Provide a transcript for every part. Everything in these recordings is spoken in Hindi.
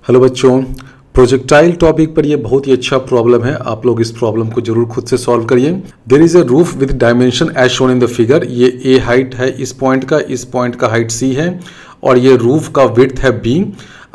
हेलो बच्चों, प्रोजेक्टाइल टॉपिक पर ये बहुत ही अच्छा प्रॉब्लम है। आप लोग इस प्रॉब्लम को जरूर खुद से सॉल्व करिए। There is a roof with dimension as shown in the figure. ये ए हाइट है इस पॉइंट का हाइट सी है और ये रूफ का विड्थ है बी।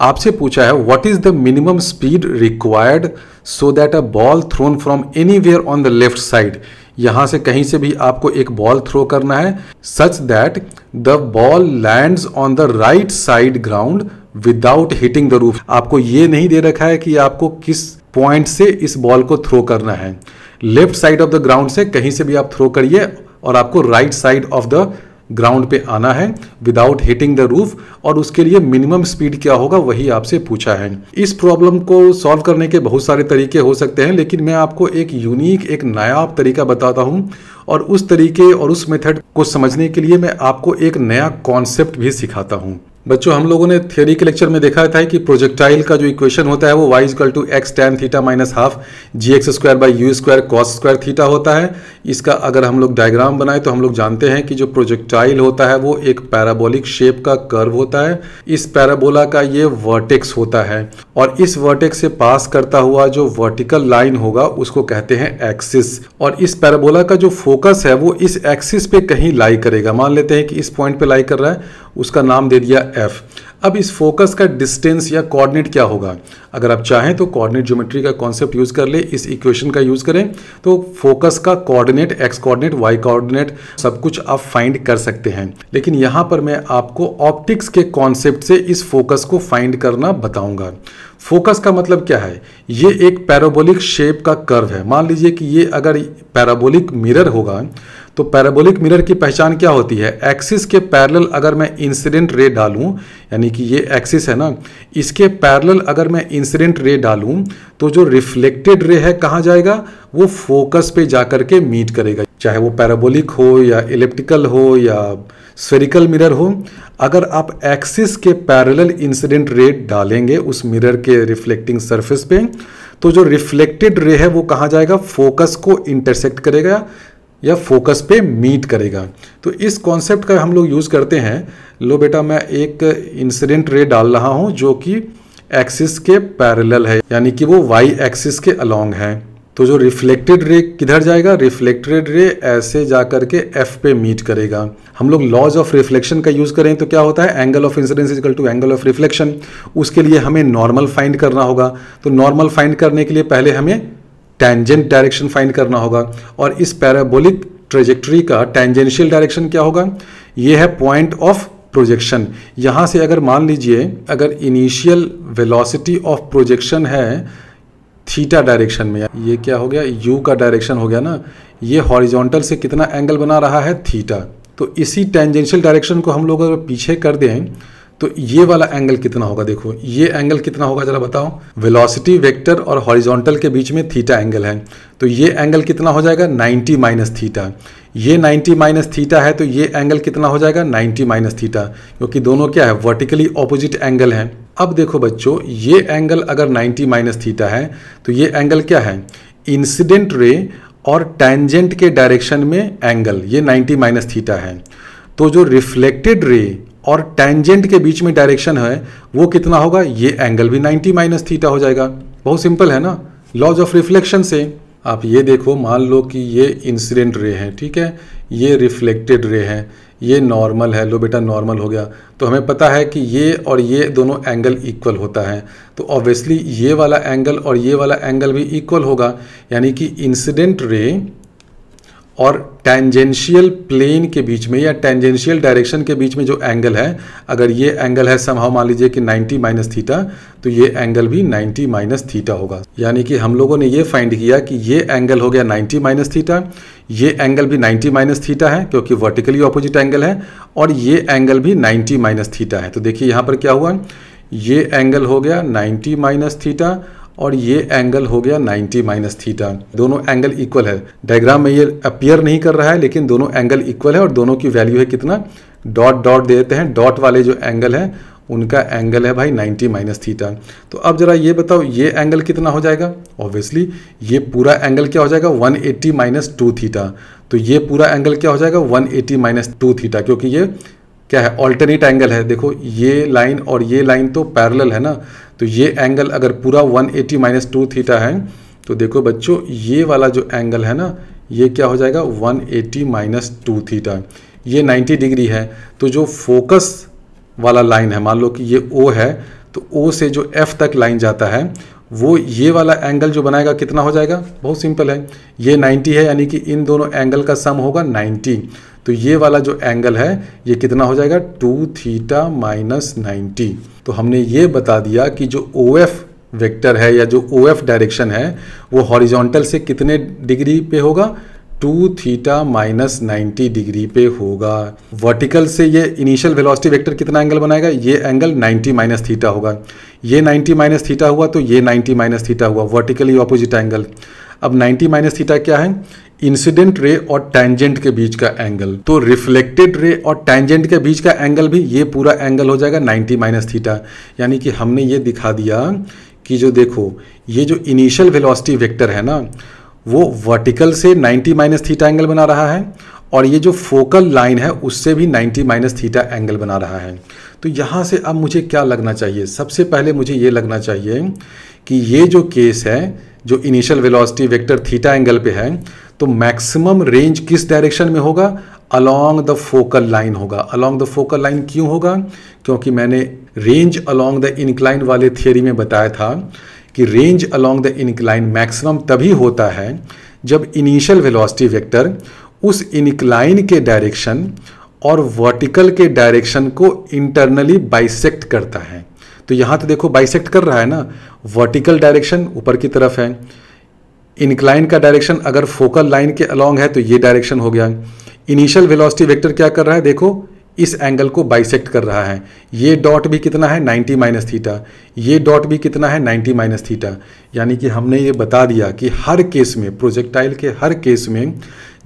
आपसे पूछा है what is the minimum speed required so that a ball thrown from anywhere on the left side. यहां से कहीं से भी आपको एक बॉल थ्रो करना है such that the ball lands on the right side ground without hitting the roof. आपको ये नहीं दे रखा है कि आपको किस पॉइंट से इस बॉल को थ्रो करना है। Left side of the ground से कहीं से भी आप थ्रो करिए और आपको right side of the ground पे आना है विदाउट हिटिंग द रूफ। और उसके लिए मिनिमम स्पीड क्या होगा वही आपसे पूछा है। इस प्रॉब्लम को सॉल्व करने के बहुत सारे तरीके हो सकते हैं, लेकिन मैं आपको एक यूनिक एक नायाब तरीका बताता हूं और उस तरीके और उस मेथड को समझने के लिए मैं आपको एक नया कॉन्सेप्ट भी सिखाता हूं। बच्चों, हम लोगों ने थ्योरी के लेक्चर में देखा था कि प्रोजेक्टाइल का जो इक्वेशन होता है वो y = x tan theta minus half gx² by you square cos square theta होता है। इसका अगर हम लोग डायग्राम बनाए तो हम लोग जानते हैं कि जो प्रोजेक्टाइल होता है वो एक पैराबोलिक शेप का कर्व होता है। इस पैराबोला का ये वर्टेक्स होता है और इस वर्टेक्स से पास करता हुआ जो वर्टिकल लाइन होगा उसको कहते हैं एक्सिस। और इस पैराबोला का जो फोकस है वो इस एक्सिस पे कहीं लाई करेगा। मान लेते हैं कि इस पॉइंट पे लाई कर रहा है, उसका नाम दे दिया f। अब इस फोकस का डिस्टेंस या कोऑर्डिनेट क्या होगा? अगर आप चाहें तो कोऑर्डिनेट ज्योमेट्री का कॉन्सेप्ट यूज कर ले, इस इक्वेशन का यूज करें तो फोकस का coordinate x coordinate y coordinate सब कुछ आप फाइंड कर सकते हैं। लेकिन यहां पर मैं आपको ऑप्टिक्स के कॉन्सेप्ट से इस फोकस को फाइंड करना बताऊंगा। फोकस का मतलब क्या है? ये एक पैराबोलिक शेप का कर्व है। मान लीजिए कि ये अगर पैराबोलिक मिरर होगा तो पैराबोलिक मिरर की पहचान क्या होती है? एक्सिस के पैरेलल अगर मैं इंसिडेंट रे डालूं, यानी कि ये एक्सिस है ना, इसके पैरेलल अगर मैं इंसिडेंट रे डालूं तो जो रिफ्लेक्टेड रे है कहाँ जाएगा? वो फोकस पे जाकर के मीट करेगा। चाहे वो पैराबोलिक हो या इलिप्टिकल हो या स्फेरिकल मिरर हो, अगर आप एक्सिस के पैरेलल इंसिडेंट रे डालेंगे उस मिरर के रिफ्लेक्टिंग सरफेस पे तो जो रिफ्लेक्टेड रे है वो कहाँ जाएगा? फोकस को इंटरसेक्ट करेगा या फोकस पे मीट करेगा। तो इस कॉन्सेप्ट का हम लोग यूज करते हैं। लो बेटा, मैं एक इंसिडेंट रे डाल रहा हूं जो कि एक्सिस के पैरेलल है, यानी कि वो वाई एक्सिस के अलोंग है। तो जो रिफ्लेक्टेड रे किधर जाएगा? रिफ्लेक्टेड रे ऐसे जाकर के एफ पे मीट करेगा। हम लोग लॉज ऑफ रिफ्लेक्शन का यूज करें तो क्या होता है? Angle of incidence equal to angle of reflection. उसके लिए हमें नॉर्मल फाइंड करना होगा। तो नॉर्मल फाइंड करने के लिए पहले हमें टेंजेंट डायरेक्शन फाइंड करना होगा और इस पैराबोलिक ट्रेजेक्टरी का टेंजेंशियल डायरेक्शन क्या होगा? ये है पॉइंट ऑफ प्रोजेक्शन। यहां से अगर मान लीजिए अगर इनिशियल वेलोसिटी ऑफ प्रोजेक्शन है थीटा डायरेक्शन में, ये क्या हो गया? यू का डायरेक्शन हो गया ना। ये हॉरिजॉन्टल से कितना एंगल बना रहा है? थीटा। तो इसी टेंजेंशियल डायरेक्शन को हम लोग अगर पीछे कर दें तो ये वाला एंगल कितना होगा? देखो ये एंगल कितना होगा जरा बताओ। वेलोसिटी वेक्टर और हॉरिजॉन्टल के बीच में थीटा एंगल है तो ये एंगल कितना हो जाएगा? 90 माइनस थीटा। ये 90 माइनस थीटा है तो ये एंगल कितना हो जाएगा? 90 माइनस थीटा, क्योंकि दोनों क्या है? वर्टिकली ऑपोजिट एंगल है। अब देखो बच्चों, ये एंगल अगर 90 माइनस थीटा है तो ये एंगल क्या है? इंसिडेंट रे और टेंजेंट के डायरेक्शन में एंगल, ये 90 माइनस थीटा है। तो जो रिफ्लेक्टेड रे और टेंजेंट के बीच में डायरेक्शन है वो कितना होगा? ये एंगल भी 90 माइनस थीटा हो जाएगा। बहुत सिंपल है ना, लॉज ऑफ रिफ्लेक्शन से। आप ये देखो, मान लो कि ये इंसिडेंट रे है, ठीक है, ये रिफ्लेक्टेड रे है, ये नॉर्मल है। लो बेटा, नॉर्मल हो गया तो हमें पता है कि ये और ये दोनों एंगल इक्वल होता है। तो ऑब्वियसली ये वाला एंगल और ये वाला एंगल भी इक्वल होगा, यानी कि इंसिडेंट रे और टेंजेंशियल प्लेन के बीच में या टेंजेंशियल डायरेक्शन के बीच में जो एंगल है, अगर ये एंगल है समहाउ मान लीजिए कि 90 माइनस थीटा, तो ये एंगल भी 90 माइनस थीटा होगा। यानी कि हम लोगों ने ये फाइंड किया कि ये एंगल हो गया 90 माइनस थीटा, ये एंगल भी 90 माइनस थीटा है क्योंकि वर्टिकली ऑपोजिट एंगल है, और ये एंगल भी 90 माइनस थीटा है। तो देखिए यहाँ पर क्या हुआ, ये एंगल हो गया 90 माइनस थीटा और ये एंगल हो गया 90 माइनस थीटा। दोनों एंगल इक्वल है। डायग्राम में ये अपीयर नहीं कर रहा है लेकिन दोनों एंगल इक्वल है और दोनों की वैल्यू है कितना? डॉट डॉट दे देते हैं। डॉट वाले जो एंगल है उनका एंगल है भाई 90 माइनस थीटा। तो अब जरा ये बताओ ये एंगल कितना हो जाएगा? ऑब्वियसली ये पूरा एंगल क्या हो जाएगा? 180 माइनस 2 थीटा। तो ये पूरा एंगल क्या हो जाएगा? 180 माइनस 2 थीटा, क्योंकि ये क्या है? ऑल्टरनेट एंगल है। देखो ये लाइन और ये लाइन तो पैरेलल है ना, तो ये एंगल अगर पूरा 180 माइनस 2 थीटा है तो देखो बच्चों ये वाला जो एंगल है ना ये क्या हो जाएगा 180 माइनस 2 थीटा, ये 90 डिग्री है। तो जो फोकस वाला लाइन है, मान लो कि ये O है, तो O से जो F तक लाइन जाता है वो ये वाला एंगल जो बनाएगा कितना हो जाएगा, बहुत सिंपल है, ये 90 है यानी कि इन दोनों एंगल का सम होगा 90। तो ये वाला जो एंगल है ये कितना हो जाएगा 2 थीटा माइनस 90। तो हमने ये बता दिया कि जो OF वेक्टर है या जो OF डायरेक्शन है वो हॉरिजॉन्टल से कितने डिग्री पे होगा, 2 थीटा माइनस 90 डिग्री पे होगा। वर्टिकल से ये इनिशियल वेलोसिटी वेक्टर कितना एंगल बनाएगा, ये एंगल 90 माइनस थीटा होगा, ये 90 माइनस थीटा हुआ तो ये 90 माइनस थीटा हुआ, वर्टिकली ऑपोजिट एंगल। अब 90 माइनस थीटा क्या है, इंसिडेंट रे और टैंजेंट के बीच का एंगल। तो रिफ्लेक्टेड रे और टैंजेंट के बीच का एंगल भी ये पूरा एंगल हो जाएगा 90 माइनस थीटा। यानी कि हमने ये दिखा दिया कि जो देखो ये जो इनिशियल वेलोसिटी वेक्टर है ना वो वर्टिकल से 90 माइनस थीटा एंगल बना रहा है और ये जो फोकल लाइन है उससे भी 90 माइनस थीटा एंगल बना रहा है। तो यहाँ से अब मुझे क्या लगना चाहिए, सबसे पहले मुझे ये लगना चाहिए कि ये जो केस है जो initial velocity vector theta angle पे है तो मैक्सिमम रेंज किस डायरेक्शन में होगा, अलोंग द फोकल लाइन होगा। अलोंग द फोकल लाइन क्यों होगा, क्योंकि मैंने रेंज अलोंग द इंक्लाइन वाले थियरी में बताया था कि range along the incline maximum तभी होता है जब इनिशियल वेलोसिटी वेक्टर उस इंक्लाइन के डायरेक्शन और वर्टिकल के डायरेक्शन को इंटरनली बाइसेक्ट करता है। तो यहाँ तो देखो बाइसेक्ट कर रहा है ना, वर्टिकल डायरेक्शन ऊपर की तरफ है, इंक्लाइन का डायरेक्शन अगर फोकल लाइन के अलोंग है तो ये डायरेक्शन हो गया। इनिशियल वेलोसिटी वेक्टर क्या कर रहा है, देखो इस एंगल को बाइसेक्ट कर रहा है। ये डॉट भी कितना है 90 माइनस थीटा, ये डॉट भी कितना है 90 माइनस थीटा। यानी कि हमने ये बता दिया कि हर केस में, प्रोजेक्टाइल के हर केस में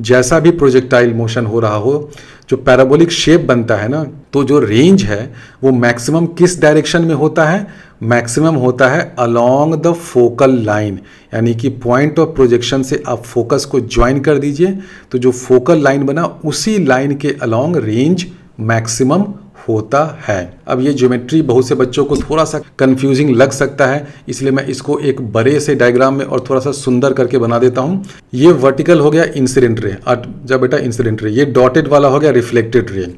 जैसा भी प्रोजेक्टाइल मोशन हो रहा हो, जो पैराबोलिक शेप बनता है ना, तो जो रेंज है वो मैक्सिमम किस डायरेक्शन में होता है, मैक्सिमम होता है अलोंग द फोकल लाइन। यानी कि पॉइंट ऑफ प्रोजेक्शन से आप फोकस को ज्वाइन कर दीजिए तो जो फोकल लाइन बना उसी लाइन के अलोंग रेंज मैक्सिमम होता है। अब ये ज्योमेट्री बहुत से बच्चों को थोड़ा सा कंफ्यूजिंग लग सकता है, इसलिए मैं इसको एक बड़े से डायग्राम में और थोड़ा सा सुंदर करके बना देता हूं। ये वर्टिकल हो गया इंसिडेंट रे, जब बेटा इंसिडेंट रे, ये डॉटेड वाला हो गया रिफ्लेक्टेड रे।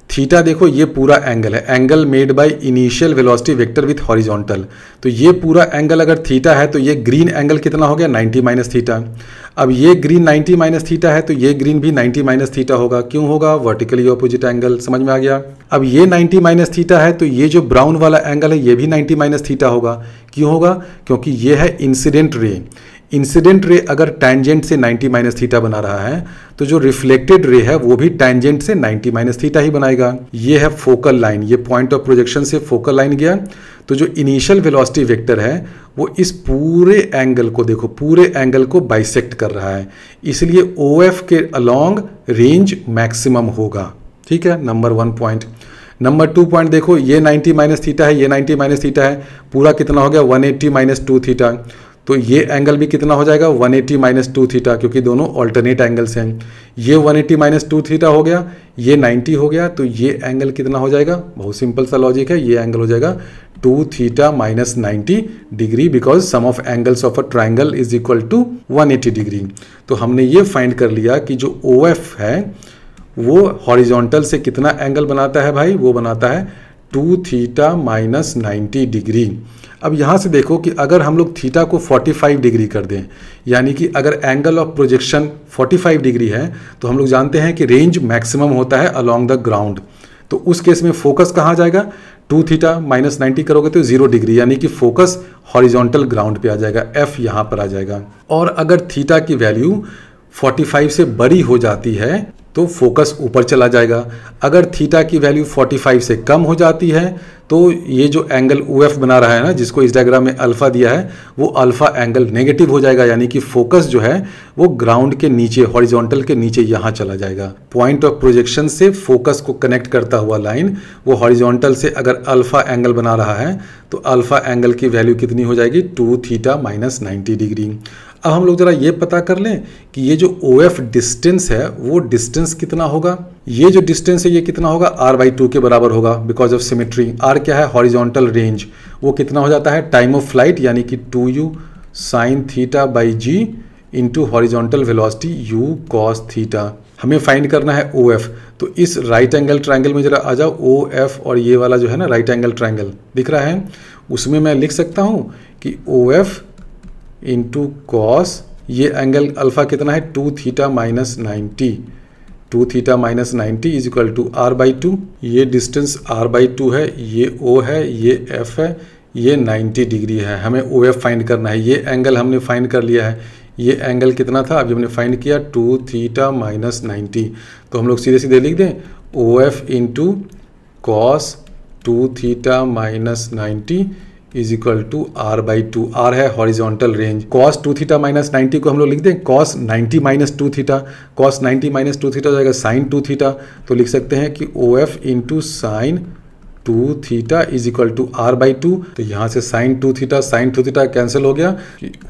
थीटा देखो ये पूरा एंगल है, angle made by initial velocity vector with horizontal. तो ये पूरा एंगल अगर थीटा है तो ये ग्रीन एंगल कितना हो गया 90 माइनस थीटा। अब ये ग्रीन 90 माइनस थीटा है तो ये ग्रीन भी 90 माइनस थीटा होगा। क्यों होगा, वर्टिकली ऑपोजिट एंगल, समझ में आ गया। अब ये 90 माइनस थीटा है तो ये जो ब्राउन वाला एंगल है ये भी 90 माइनस थीटा होगा। क्यों होगा, क्योंकि ये है इंसिडेंट रे। इंसिडेंट रे अगर टैंजेंट से 90 माइनस थीटा बना रहा है तो जो रिफ्लेक्टेड रे है वो भी टैंजेंट से 90 माइनस थीटा ही बनाएगा। ये है फोकल लाइन, ये पॉइंट ऑफ प्रोजेक्शन से फोकल लाइन गया। तो जो इनिशियल वेलोसिटी वेक्टर है वो इस पूरे एंगल को, देखो पूरे एंगल को बाइसेक्ट कर रहा है, इसलिए OF के अलोंग रेंज मैक्सिमम होगा। ठीक है, नंबर 1 पॉइंट। नंबर 2 पॉइंट देखो, ये 90 माइनस थीटा है, ये 90 माइनस थीटा है, पूरा कितना हो गया 180 माइनस 2 थीटा। तो ये एंगल भी कितना हो जाएगा 180 माइनस 2 थीटा, क्योंकि दोनों ऑल्टरनेट एंगल्स हैं। ये 180 माइनस 2 थीटा हो गया, ये 90 हो गया, तो ये एंगल कितना हो जाएगा, बहुत सिंपल सा लॉजिक है, ये एंगल हो जाएगा 2 theta minus 90 degree, because sum of angles of a triangle is equal to 180 degree. तो हमने ये फाइंड कर लिया कि जो OF है वो हॉरिजॉन्टल से कितना एंगल बनाता है भाई, वो बनाता है 2 थीटा माइनस 90 डिग्री। अब यहाँ से देखो कि अगर हम लोग थीटा को 45 डिग्री कर दें, यानी कि अगर एंगल ऑफ प्रोजेक्शन 45 डिग्री है तो हम लोग जानते हैं कि रेंज मैक्सिमम होता है अलोंग द ग्राउंड। तो उस केस में फोकस कहाँ जाएगा, 2 थीटा माइनस 90 करोगे तो 0 डिग्री, यानी कि फोकस हॉरिजॉन्टल ग्राउंड पे आ जाएगा, F यहाँ पर आ जाएगा। और अगर थीटा की वैल्यू 45 से बड़ी हो जाती है तो फोकस ऊपर चला जाएगा। अगर थीटा की वैल्यू 45 से कम हो जाती है तो ये जो एंगल OF बना रहा है ना, जिसको इस डायग्राम में अल्फा दिया है, वो अल्फा एंगल नेगेटिव हो जाएगा, यानी कि फोकस जो है वो ग्राउंड के नीचे, हॉरिजॉन्टल के नीचे यहाँ चला जाएगा। पॉइंट ऑफ प्रोजेक्शन से फोकस को कनेक्ट करता हुआ लाइन वो हॉरिजॉन्टल से अगर अल्फा एंगल बना रहा है तो अल्फा एंगल की वैल्यू कितनी हो जाएगी 2 थीटा माइनस 90 डिग्री। अब हम लोग जरा ये पता कर लें कि ये जो OF डिस्टेंस है वो डिस्टेंस कितना होगा। ये जो डिस्टेंस है ये कितना होगा, R/2 के बराबर होगा, बिकॉज ऑफ सिमेट्री। R क्या है, हॉरिजॉन्टल रेंज, वो कितना हो जाता है, टाइम ऑफ फ्लाइट यानी कि 2u sine theta by g into horizontal velocity u cos theta. हमें फाइंड करना है OF। तो इस राइट एंगल ट्रायंगल में जरा आ जाओ, OF और ये वाला जो है ना राइट एंगल ट्रायंगल दिख रहा है, उसमें मैं लिख सकता हूँ कि OF इंटू कॉस, ये एंगल अल्फा कितना है 2 theta minus 90, 2 theta minus 90 is equal to r/2। ये डिस्टेंस r/2 है, ये O है, ये F है, ये 90 डिग्री है। हमें OF फाइंड करना है। ये एंगल हमने फाइंड कर लिया है। ये एंगल कितना था अभी हमने फाइंड किया 2 थीटा माइनस 90। तो हम लोग सीधे सीधे लिख दें OF into cos 2 theta minus 90 is equal to r/2। r है horizontal range. cos 2 theta minus 90 को हम लोग लिख दें cos 90 minus 2 theta. cos 90 minus 2 theta हो जाएगा sin 2 थीटा। तो लिख सकते हैं कि OF इंटू sine 2 theta is equal to r/2। तो यहाँ से sin 2 थीटा कैंसिल हो गया।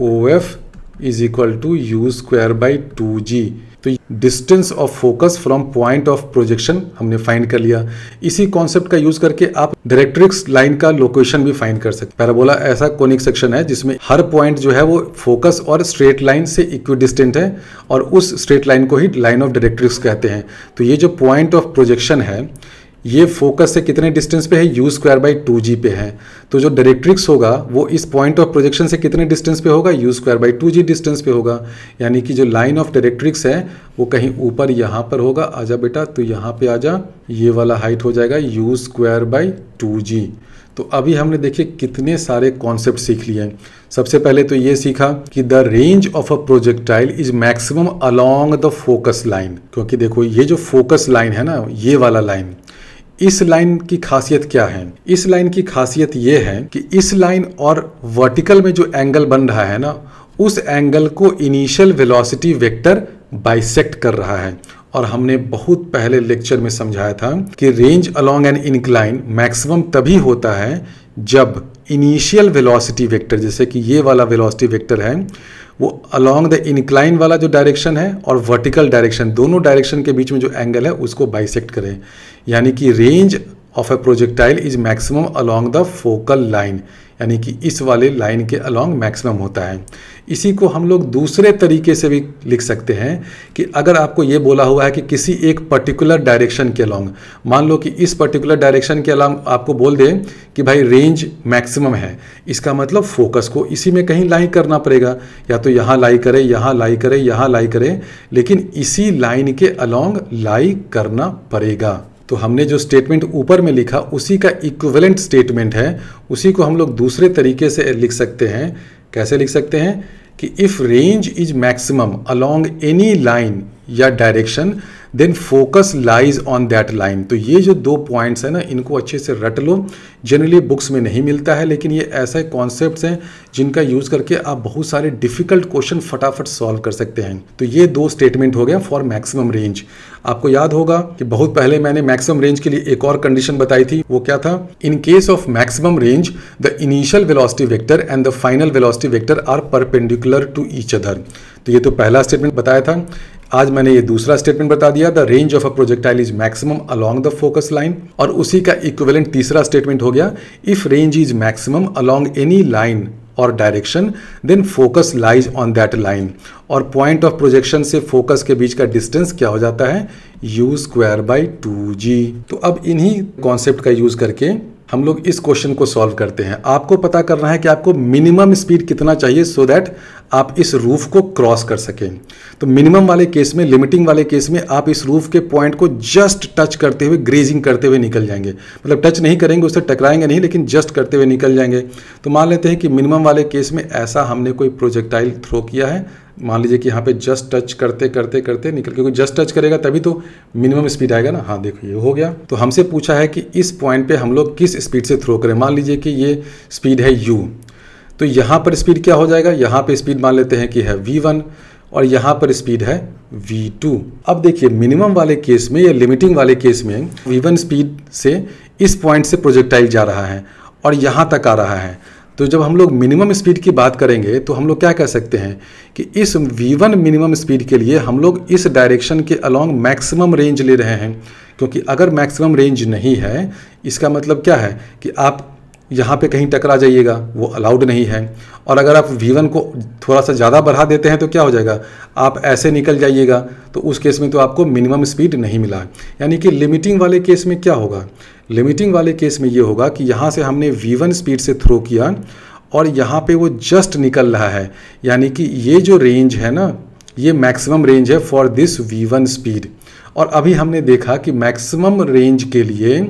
OF is equal to u square by 2g। तो distance of focus from point of projection हमने फाइंड कर लिया। इसी कॉन्सेप्ट का यूज करके आप डायरेक्ट्रिक्स लाइन का लोकेशन भी फाइंड कर सकते हैं। पैराबोला ऐसा कोनिक सेक्शन है जिसमें हर पॉइंट जो है वो फोकस और स्ट्रेट लाइन से इक्विडिस्टेंट है और उस स्ट्रेट लाइन को ही लाइन ऑफ डायरेक्ट्रिक्स कहते हैं। तो ये जो पॉइंट ऑफ प्रोजेक्शन है ये फोकस से कितने डिस्टेंस पे है, u स्क्वायर बाई 2g पे है। तो जो डायरेक्ट्रिक्स होगा वो इस पॉइंट ऑफ प्रोजेक्शन से कितने डिस्टेंस पे होगा, u square by 2g distance पे होगा। यानी कि जो लाइन ऑफ डायरेक्ट्रिक्स है वो कहीं ऊपर यहाँ पर होगा। आजा बेटा, तो यहाँ पे आजा, ये वाला हाइट हो जाएगा u स्क्वायर बाई 2g। तो अभी हमने देखिए कितने सारे कॉन्सेप्ट सीख लिए हैं। सबसे पहले तो ये सीखा कि the range of a projectile is maximum along the focus line. क्योंकि देखो ये जो फोकस लाइन है ना, ये वाला लाइन, इस लाइन की खासियत क्या है? इस लाइन की खासियत ये है कि इस लाइन और वर्टिकल में जो एंगल बन रहा है ना, उस एंगल को इनिशियल वेलोसिटी वेक्टर बाइसेक्ट कर रहा है। और हमने बहुत पहले लेक्चर में समझाया था कि range along an incline maximum तभी होता है जब इनिशियल वेलोसिटी वेक्टर, जैसे कि ये वाला वेलोसिटी वेक्टर है, वो अलोंग द इंक्लाइन वाला जो डायरेक्शन है और वर्टिकल डायरेक्शन, दोनों डायरेक्शन के बीच में जो एंगल है उसको बाइसेक्ट करें। यानी कि range of A projectile is maximum along the focal line, यानी कि इस वाले लाइन के अलोंग मैक्सिमम होता है। इसी को हम लोग दूसरे तरीके से भी लिख सकते हैं कि अगर आपको ये बोला हुआ है कि किसी एक पर्टिकुलर डायरेक्शन के अलोंग, मान लो कि इस पर्टिकुलर डायरेक्शन के अलोंग आपको बोल दें कि भाई रेंज मैक्सिमम है, इसका मतलब फोकस को इसी में कहीं लाई करना पड़ेगा। या तो यहाँ लाई करे, यहाँ लाई करे, यहाँ लाई करे, लेकिन इसी लाइन के अलोंग लाई करना पड़ेगा। तो हमने जो स्टेटमेंट ऊपर में लिखा उसी का इक्विवेलेंट स्टेटमेंट है, उसी को हम लोग दूसरे तरीके से लिख सकते हैं। कैसे लिख सकते हैं कि if range is maximum along any line या direction then focus lies on that line. तो ये जो दो पॉइंट्स हैं ना, इनको अच्छे से रट लो। जनरली बुक्स में नहीं मिलता है, लेकिन ये ऐसे कॉन्सेप्ट्स हैं जिनका यूज़ करके आप बहुत सारे डिफिकल्ट क्वेश्चन फटाफट सॉल्व कर सकते हैं। तो ये दो स्टेटमेंट हो गया फॉर मैक्सिमम रेंज। आपको याद होगा कि बहुत पहले मैंने मैक्सिमम रेंज के लिए एक और कंडीशन बताई थी, वो क्या था? In case of maximum range the initial velocity vector and the final velocity vector are perpendicular to each other. तो ये तो पहला स्टेटमेंट बताया था। आज मैंने ये दूसरा स्टेटमेंट बता दिया, the range of a projectile is maximum along the focus line. और उसी का इक्विवेलेंट तीसरा स्टेटमेंट हो गया, if range is maximum along any line और direction then focus lies on that line. और पॉइंट ऑफ प्रोजेक्शन से फोकस के बीच का डिस्टेंस क्या हो जाता है? u square by 2g। तो अब इन्हीं कॉन्सेप्ट का यूज करके हम लोग इस क्वेश्चन को सॉल्व करते हैं। आपको पता करना है कि आपको मिनिमम स्पीड कितना चाहिए सो दैट आप इस रूफ को क्रॉस कर सकें। तो मिनिमम वाले केस में, लिमिटिंग वाले केस में आप इस रूफ के पॉइंट को जस्ट टच करते हुए, ग्रेजिंग करते हुए निकल जाएंगे। मतलब टच नहीं करेंगे, उससे टकराएंगे नहीं, लेकिन जस्ट करते हुए निकल जाएंगे। तो मान लेते हैं कि मिनिमम वाले केस में ऐसा हमने कोई प्रोजेक्टाइल थ्रो किया है। मान लीजिए कि यहाँ पे जस्ट टच करते करते करते निकल, क्योंकि जस्ट टच करेगा तभी तो मिनिमम स्पीड आएगा ना। हाँ देखो ये हो गया। तो हमसे पूछा है कि इस पॉइंट पे हम लोग किस स्पीड से थ्रो करें। मान लीजिए कि ये स्पीड है u, तो यहाँ पर स्पीड क्या हो जाएगा? यहाँ पे स्पीड मान लेते हैं कि है v1 और यहाँ पर स्पीड है v2। अब देखिए मिनिमम वाले केस में या लिमिटिंग वाले केस में v1 स्पीड से इस पॉइंट से प्रोजेक्टाइल जा रहा है और यहाँ तक आ रहा है। तो जब हम लोग मिनिमम स्पीड की बात करेंगे तो हम लोग क्या कह सकते हैं कि इस v1 मिनिमम स्पीड के लिए हम लोग इस डायरेक्शन के अलोंग मैक्सिमम रेंज ले रहे हैं। क्योंकि अगर मैक्सिमम रेंज नहीं है, इसका मतलब क्या है कि आप यहाँ पे कहीं टकरा जाइएगा, वो अलाउड नहीं है। और अगर आप V1 को थोड़ा सा ज़्यादा बढ़ा देते हैं तो क्या हो जाएगा, आप ऐसे निकल जाइएगा, तो उस केस में तो आपको मिनिमम स्पीड नहीं मिला। यानी कि लिमिटिंग वाले केस में क्या होगा, लिमिटिंग वाले केस में ये होगा कि यहाँ से हमने V1 स्पीड से थ्रो किया और यहाँ पे वो जस्ट निकल रहा है, यानी कि ये जो रेंज है ना, ये मैक्सिमम रेंज है फॉर दिस V1 स्पीड। और अभी हमने देखा कि मैक्सिमम रेंज के लिए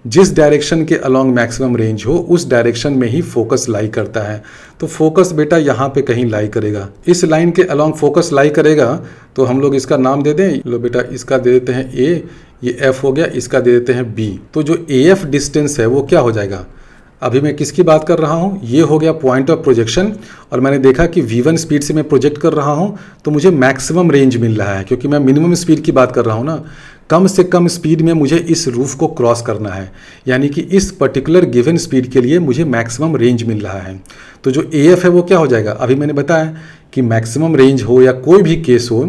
जिस डायरेक्शन के अलोंग मैक्सिमम रेंज हो उस डायरेक्शन में ही फोकस लाई करता है। तो फोकस बेटा यहाँ पे कहीं लाई करेगा, इस लाइन के अलोंग फोकस लाई करेगा। तो हम लोग इसका नाम दे दें, लो बेटा इसका दे देते हैं A, ये F हो गया, इसका दे देते हैं B। तो जो AF डिस्टेंस है वो क्या हो जाएगा, अभी मैं किसकी बात कर रहा हूँ, ये हो गया पॉइंट ऑफ प्रोजेक्शन। और मैंने देखा कि V1 स्पीड से मैं प्रोजेक्ट कर रहा हूँ तो मुझे मैक्सिमम रेंज मिल रहा है, क्योंकि मैं मिनिमम स्पीड की बात कर रहा हूँ ना। कम से कम स्पीड में मुझे इस रूफ को क्रॉस करना है, यानी कि इस पर्टिकुलर गिवन स्पीड के लिए मुझे मैक्सिमम रेंज मिल रहा है। तो जो AF है वो क्या हो जाएगा, अभी मैंने बताया कि मैक्सिमम रेंज हो या कोई भी केस हो,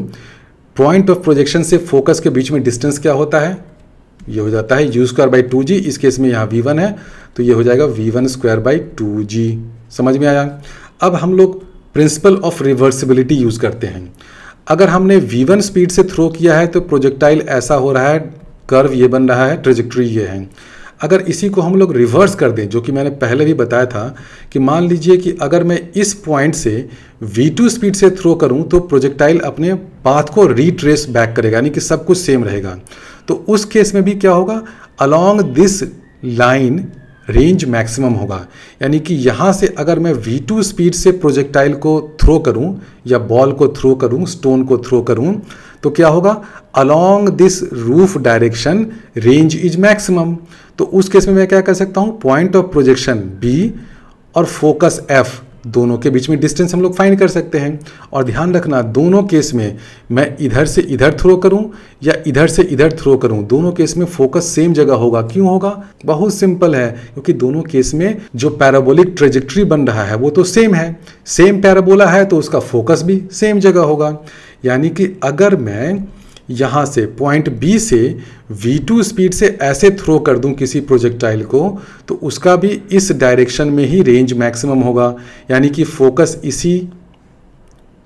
पॉइंट ऑफ प्रोजेक्शन से फोकस के बीच में डिस्टेंस क्या होता है, ये हो जाता है u²/2g। इस केस में यहाँ V1 है तो ये हो जाएगा V1²/2g। समझ में आया। अब हम लोग प्रिंसिपल ऑफ रिवर्सिबिलिटी यूज़ करते हैं। अगर हमने V1 स्पीड से थ्रो किया है तो प्रोजेक्टाइल ऐसा हो रहा है, कर्व ये बन रहा है, ट्रेजेक्ट्री ये है। अगर इसी को हम लोग रिवर्स कर दें, जो कि मैंने पहले भी बताया था कि मान लीजिए कि अगर मैं इस पॉइंट से V2 स्पीड से थ्रो करूं तो प्रोजेक्टाइल अपने पाथ को रिट्रेस बैक करेगा, यानी कि सब कुछ सेम रहेगा। तो उस केस में भी क्या होगा, along this line range maximum होगा। यानी कि यहाँ से अगर मैं V2 स्पीड से प्रोजेक्टाइल को थ्रो करूँ या बॉल को थ्रो करूँ, स्टोन को थ्रो करूँ, तो क्या होगा, along this roof direction range is maximum. तो उस केस में मैं क्या कर सकता हूँ, पॉइंट ऑफ प्रोजेक्शन B और फोकस F, दोनों के बीच में डिस्टेंस हम लोग फाइंड कर सकते हैं। और ध्यान रखना, दोनों केस में मैं इधर से इधर थ्रो करूं या इधर से इधर थ्रो करूं, दोनों केस में फोकस सेम जगह होगा। क्यों होगा, बहुत सिंपल है, क्योंकि दोनों केस में जो पैराबोलिक ट्रेजेक्ट्री बन रहा है वो तो सेम है। सेम पैराबोला है तो उसका फोकस भी सेम जगह होगा। यानी कि अगर मैं यहाँ से पॉइंट B से V2 स्पीड से ऐसे थ्रो कर दूं किसी प्रोजेक्टाइल को, तो उसका भी इस डायरेक्शन में ही रेंज मैक्सिमम होगा। यानी कि फोकस इसी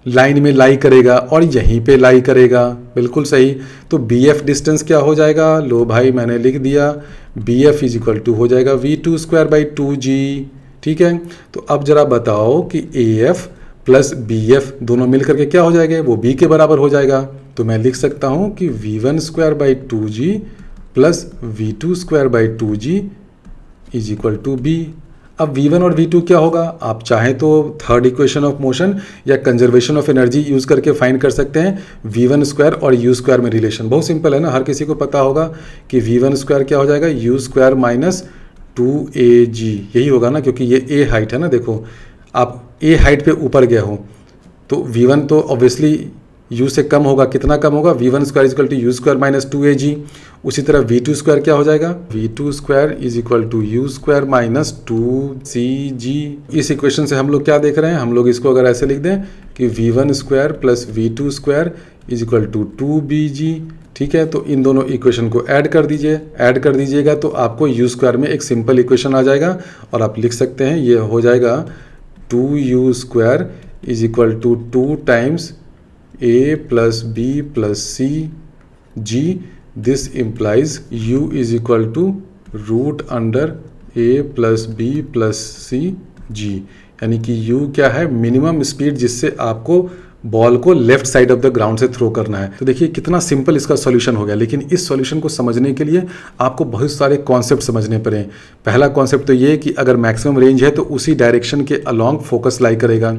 लाइन में लाई करेगा और यहीं पे लाई करेगा। बिल्कुल सही। तो BF डिस्टेंस क्या हो जाएगा, लो भाई मैंने लिख दिया, BF = हो जाएगा V2²/2g। ठीक है। तो अब जरा बताओ कि AF प्लस BF दोनों मिलकर के क्या हो जाएंगे, वो B के बराबर हो जाएगा। तो मैं लिख सकता हूँ कि V1²/2g प्लस V2²/2g = B। अब V1 और V2 क्या होगा, आप चाहें तो थर्ड इक्वेशन ऑफ मोशन या कंजर्वेशन ऑफ एनर्जी यूज़ करके फाइंड कर सकते हैं। V1² और U² में रिलेशन बहुत सिंपल है ना, हर किसी को पता होगा कि V1² क्या हो जाएगा, U² - 2AG, यही होगा ना, क्योंकि ये A हाइट है ना। देखो आप A हाइट पे ऊपर गया हो तो V1 तो ऑब्वियसली U से कम होगा। कितना कम होगा, V1² = U² - 2AG। उसी तरह V2² क्या हो जाएगा, V2² = U² - 2CG। इस इक्वेशन से हम लोग क्या देख रहे हैं, हम लोग इसको अगर ऐसे लिख दें कि V1² प्लस V2² = 2BG। ठीक है। तो इन दोनों इक्वेशन को ऐड कर दीजिए, ऐड कर दीजिएगा तो आपको U² में एक सिंपल इक्वेशन आ जाएगा और आप लिख सकते हैं, ये हो जाएगा 2U² = 2 times A plus B plus C G। This implies U = √A plus B plus C G। यानी कि U क्या है, मिनिमम स्पीड जिससे आपको बॉल को left side of the ground से थ्रो करना है। तो देखिए कितना सिंपल इसका सॉल्यूशन हो गया। लेकिन इस सॉल्यूशन को समझने के लिए आपको बहुत सारे कॉन्सेप्ट समझने पड़े। पहला कॉन्सेप्ट तो ये कि अगर मैक्सिमम रेंज है तो उसी डायरेक्शन के अलोंग फोकस लाई करेगा।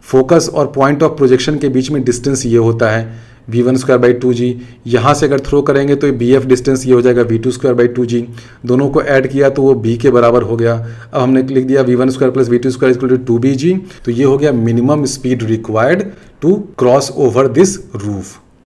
फोकस और पॉइंट ऑफ प्रोजेक्शन के बीच में डिस्टेंस ये होता है V1²/2g। यहाँ से अगर थ्रो करेंगे तो BF डिस्टेंस ये हो जाएगा V2²/2g। दोनों को ऐड किया तो वो B के बराबर हो गया। अब हमने लिख दिया V1² प्लस V2² = 2BG। तो ये हो गया minimum speed required to cross over this roof.